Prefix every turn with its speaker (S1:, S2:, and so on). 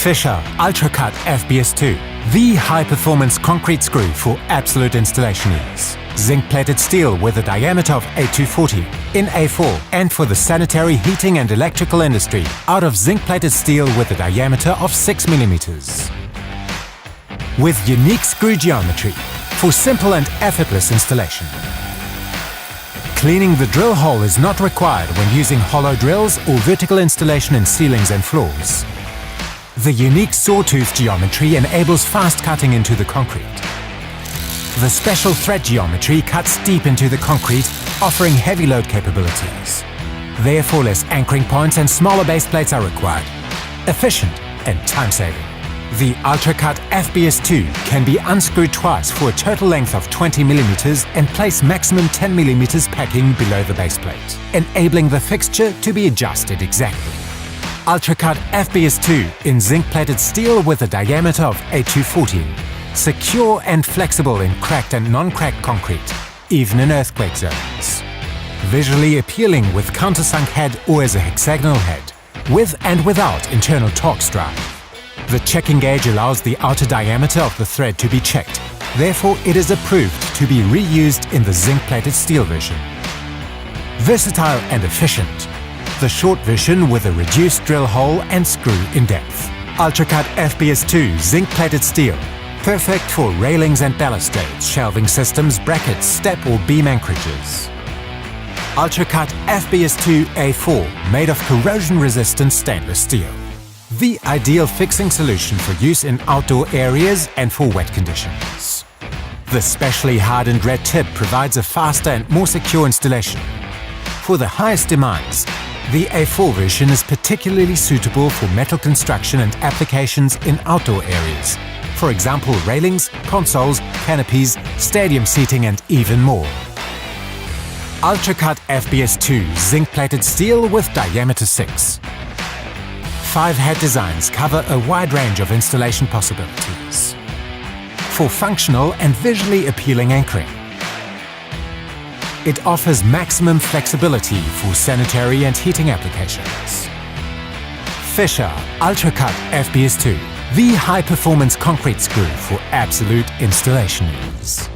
S1: Fischer ULTRACUT FBS II, the high-performance concrete screw for absolute installation ease. Zinc-plated steel with a diameter of 8240 in A4, and for the sanitary, heating and electrical industry, out of zinc-plated steel with a diameter of 6 mm. With unique screw geometry for simple and effortless installation. Cleaning the drill hole is not required when using hollow drills or vertical installation in ceilings and floors. The unique sawtooth geometry enables fast cutting into the concrete. The special thread geometry cuts deep into the concrete, offering heavy load capabilities. Therefore, less anchoring points and smaller base plates are required. Efficient and time-saving. The ULTRACUT FBS II can be unscrewed twice for a total length of 20 mm and place maximum 10 mm packing below the base plate, enabling the fixture to be adjusted exactly. ULTRACUT FBS II in zinc-plated steel with a diameter of 8240. Secure and flexible in cracked and non-cracked concrete, even in earthquake zones. Visually appealing with countersunk head or as a hexagonal head, with and without internal Torx-drive. The checking gauge allows the outer diameter of the thread to be checked, therefore it is approved to be reused in the zinc-plated steel version. Versatile and efficient. The short version with a reduced drill hole and screw in depth. ULTRACUT FBS II zinc-plated steel. Perfect for railings and balustrades, shelving systems, brackets, step or beam anchorages. ULTRACUT FBS II A4 made of corrosion-resistant stainless steel. The ideal fixing solution for use in outdoor areas and for wet conditions. The specially hardened red tip provides a faster and more secure installation. For the highest demands, the A4 version is particularly suitable for metal construction and applications in outdoor areas. For example, railings, consoles, canopies, stadium seating and even more. ULTRACUT FBS II zinc-plated steel with diameter 6. 5 head designs cover a wide range of installation possibilities. For functional and visually appealing anchoring. It offers maximum flexibility for sanitary and heating applications. Fischer ULTRACUT FBS II, the high-performance concrete screw for absolute installation ease.